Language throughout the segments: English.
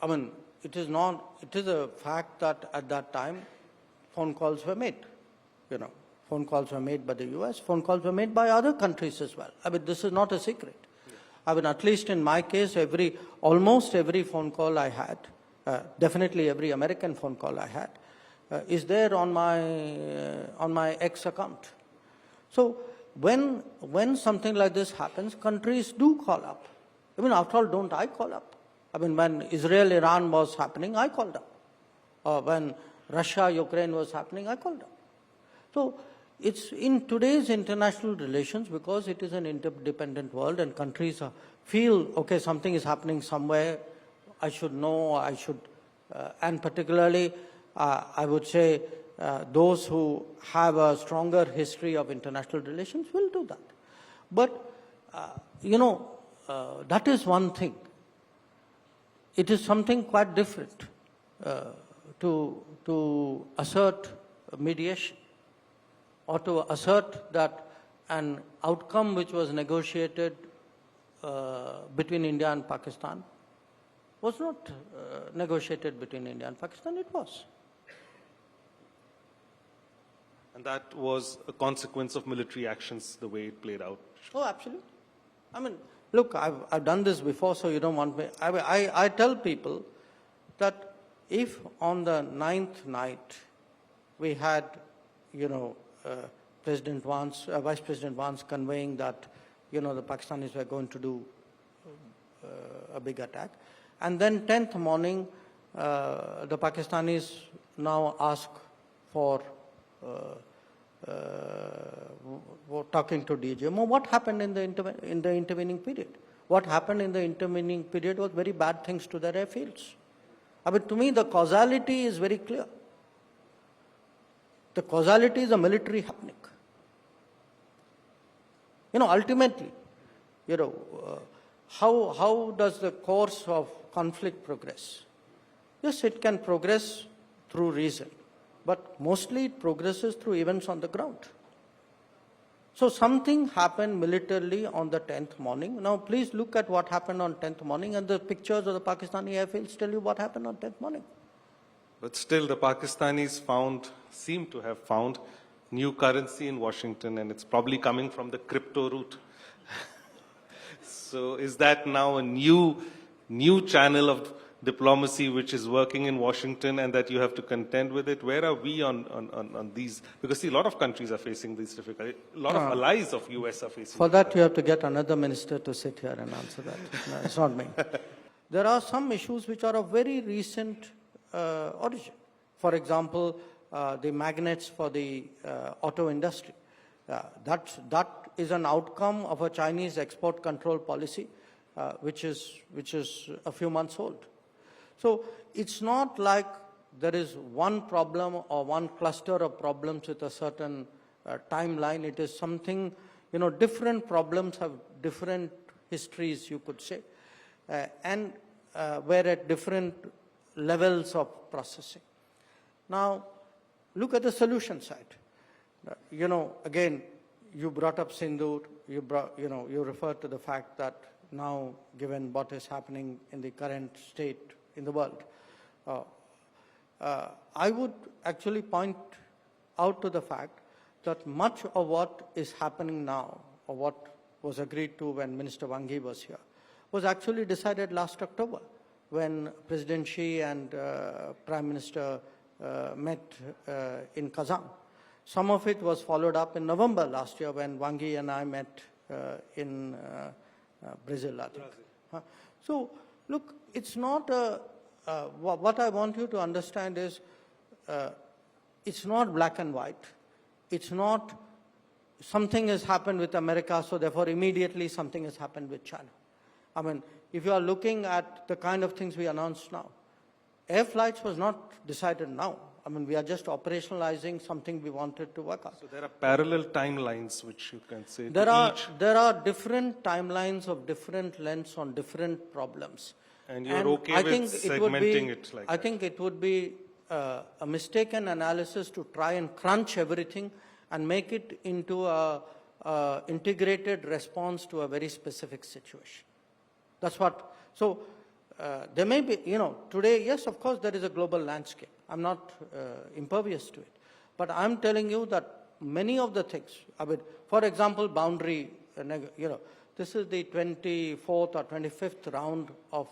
I mean, it is a fact that at that time, phone calls were made, Phone calls were made by the US, phone calls were made by other countries as well. I mean, this is not a secret. I mean, at least in my case, almost every phone call I had, definitely every American phone call I had, is there on my X account. So when something like this happens, countries do call up. I mean, after all, don't I call up? I mean, when Israel-Iran was happening, I called up. Or when Russia-Ukraine was happening, I called up. So it's in today's international relations, because it is an interdependent world and countries feel, okay, something is happening somewhere, I should know, and particularly, I would say, those who have a stronger history of international relations will do that. But, that is one thing. It is something quite different to assert mediation, or to assert that an outcome which was negotiated between India and Pakistan was not negotiated between India and Pakistan, it was. And that was a consequence of military actions, the way it played out. Oh, absolutely. I mean, look, I've done this before, so you don't want me. I tell people that if on the 9th night we had, President Vance, Vice President Vance conveying that, the Pakistanis were going to do a big attack. And then 10th morning, the Pakistanis now ask for talking to DGMO. What happened in the intervening period? What happened in the intervening period was very bad things to their airfields. I mean, to me, the causality is very clear. The causality is a military happening. Ultimately, how does the course of conflict progress? Yes, it can progress through reason, but mostly it progresses through events on the ground. So something happened militarily on the 10th morning. Now, please look at what happened on 10th morning, and the pictures of the Pakistani airfields tell you what happened on 10th morning. But still, the Pakistanis seem to have found new currency in Washington, and it's probably coming from the crypto route. So is that now a new channel of diplomacy which is working in Washington, and that you have to contend with it? Where are we on these? Because see, a lot of countries are facing these difficulties. A lot of allies of US are facing. For that, you have to get another minister to sit here and answer that. No, it's not me. There are some issues which are of very recent origin. For example, the magnets for the auto industry. That is an outcome of a Chinese export control policy, which is a few months old. So it's not like there is one problem or one cluster of problems with a certain timeline. It is something, different problems have different histories, you could say, and we're at different levels of processing. Now, look at the solution side. Again, you brought up Sindoor. You referred to the fact that now, given what is happening in the current state in the world, I would actually point out to the fact that much of what is happening now, or what was agreed to when Minister Wang Yi was here, was actually decided last October, when President Xi and Prime Minister met in Kazan. Some of it was followed up in November last year when Wang Yi and I met in Brazil, I think. So, look, it's not what I want you to understand is it's not black and white. It's not something has happened with America, so therefore immediately something has happened with China. I mean, if you are looking at the kind of things we announced now, air flights was not decided now. I mean, we are just operationalizing something we wanted to work on. So there are parallel timelines which you can say there are different timelines of different lengths on different problems. And you're okay with segmenting it like that? I think it would be a mistaken analysis to try and crunch everything and make it into a integrated response to a very specific situation. That's what. So there may be, today, yes, of course, there is a global landscape. I'm not impervious to it. But I'm telling you that many of the things, for example, boundary, this is the 24th or 25th round of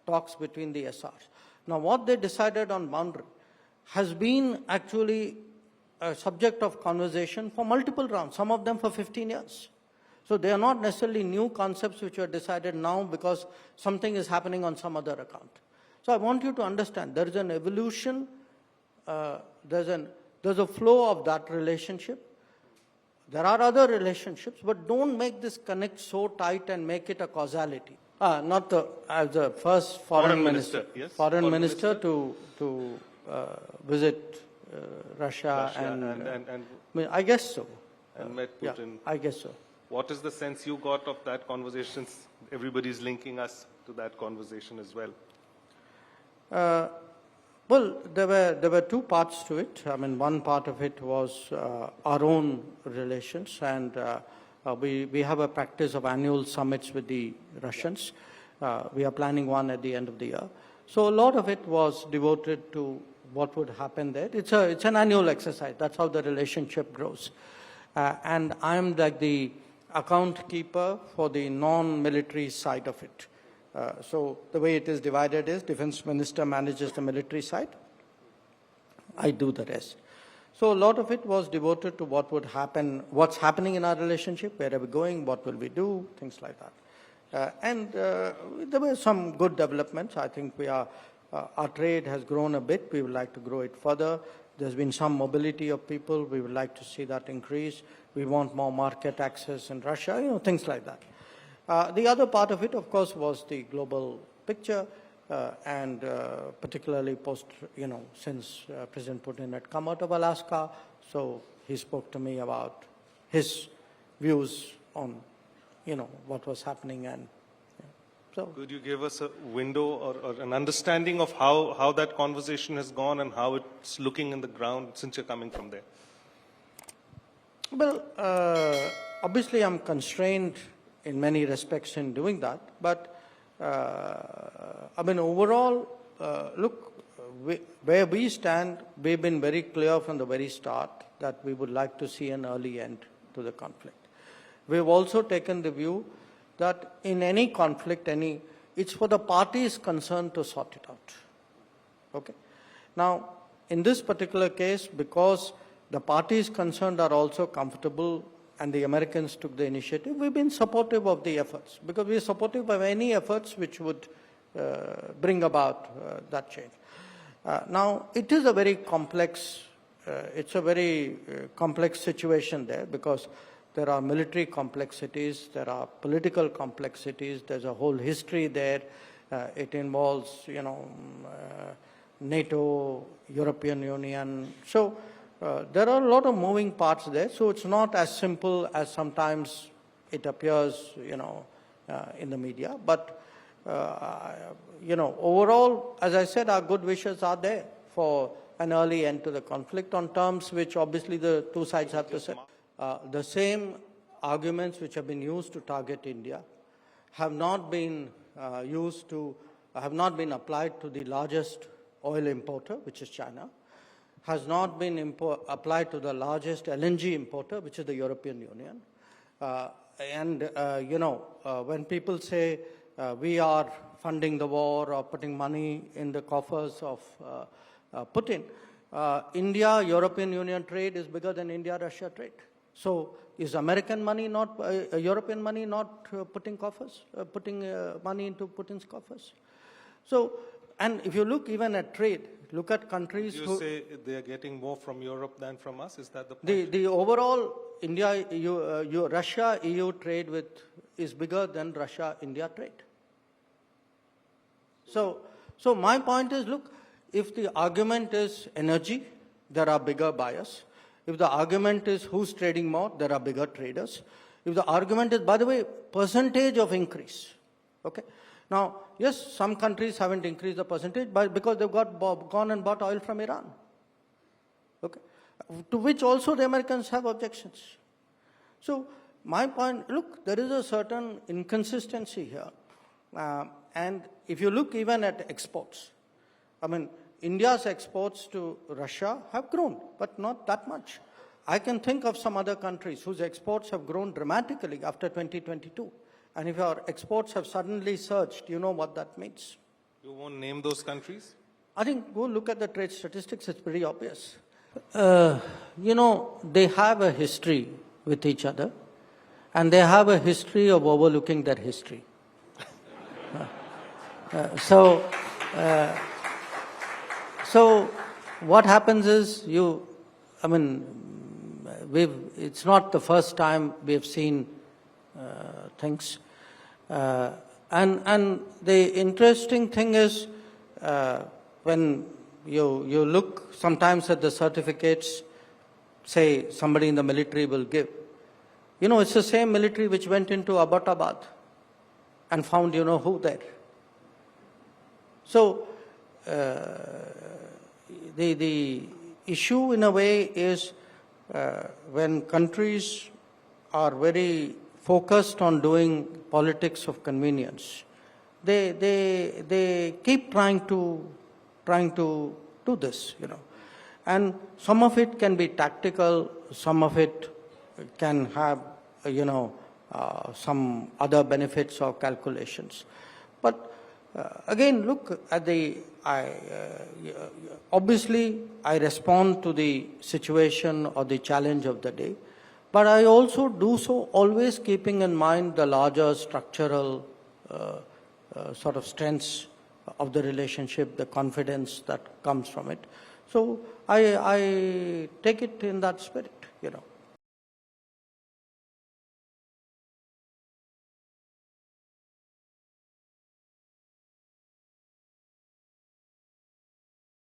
talks between the SRs. Now, what they decided on boundary has been actually a subject of conversation for multiple rounds, some of them for 15 years. So they are not necessarily new concepts which were decided now because something is happening on some other account. So I want you to understand there is an evolution, there's a flow of that relationship. There are other relationships, but don't make this connect so tight and make it a causality. Not as the first foreign minister. Yes. Foreign minister to visit Russia and I guess so. And met Putin. Yeah, I guess so. What is the sense you got of that conversation? Everybody's linking us to that conversation as well. Well, there were two parts to it. I mean, one part of it was our own relations, and we have a practice of annual summits with the Russians. We are planning one at the end of the year. So a lot of it was devoted to what would happen there. It's an annual exercise. That's how the relationship grows. And I'm like the account keeper for the non-military side of it. So the way it is divided is defense minister manages the military side. I do the rest. So a lot of it was devoted to what would happen, what's happening in our relationship, where are we going, what will we do, things like that. And there were some good developments. I think our trade has grown a bit. We would like to grow it further. There's been some mobility of people. We would like to see that increase. We want more market access in Russia, things like that. The other part of it, of course, was the global picture, and particularly since President Putin had come out of Alaska, so he spoke to me about his views on, what was happening. And so, could you give us a window or an understanding of how that conversation has gone and how it's looking in the ground since you're coming from there? Well, obviously I'm constrained in many respects in doing that, but overall, look, where we stand, we've been very clear from the very start that we would like to see an early end to the conflict. We've also taken the view that in any conflict, it's for the parties concerned to sort it out. Okay? Now, in this particular case, because the parties concerned are also comfortable and the Americans took the initiative, we've been supportive of the efforts, because we are supportive of any efforts which would bring about that change. Now, it is a very complex, complex situation there, because there are military complexities, there are political complexities, there's a whole history there. It involves, NATO, European Union. So there are a lot of moving parts there. So it's not as simple as sometimes it appears, in the media. But, overall, as I said, our good wishes are there for an early end to the conflict on terms which obviously the two sides have to set. The same arguments which have been used to target India have not been applied to the largest oil importer, which is China, has not been applied to the largest LNG importer, which is the European Union. When people say we are funding the war or putting money in the coffers of Putin, India-European Union trade is bigger than India-Russia trade. So is American money not, European money not putting money into Putin's coffers? So, and if you look even at trade, look at countries you who say they are getting more from Europe than from us? Is that the point? The overall India, Russia-EU trade is bigger than Russia-India trade. So my point is, look, if the argument is energy, there are bigger buyers. If the argument is who's trading more, there are bigger traders. If the argument is, by the way, percentage of increase, okay? Now, yes, some countries haven't increased the percentage because they've gone and bought oil from Iran, okay? To which also the Americans have objections. So my point, look, there is a certain inconsistency here. And if you look even at exports, I mean, India's exports to Russia have grown, but not that much. I can think of some other countries whose exports have grown dramatically after 2022. And if our exports have suddenly surged, you know what that means. You won't name those countries? I think go look at the trade statistics, it's pretty obvious. They have a history with each other, and they have a history of overlooking their history. So what happens is it's not the first time we have seen things. And the interesting thing is when you look sometimes at the certificates, say somebody in the military will give. It's the same military which went into Abbottabad and found who there. So the issue in a way is when countries are very focused on doing politics of convenience, they keep trying to do this, and some of it can be tactical, some of it can have some other benefits or calculations. But again, look at obviously I respond to the situation or the challenge of the day, but I also do so always keeping in mind the larger structural sort of strengths of the relationship, the confidence that comes from it. So I take it in that spirit,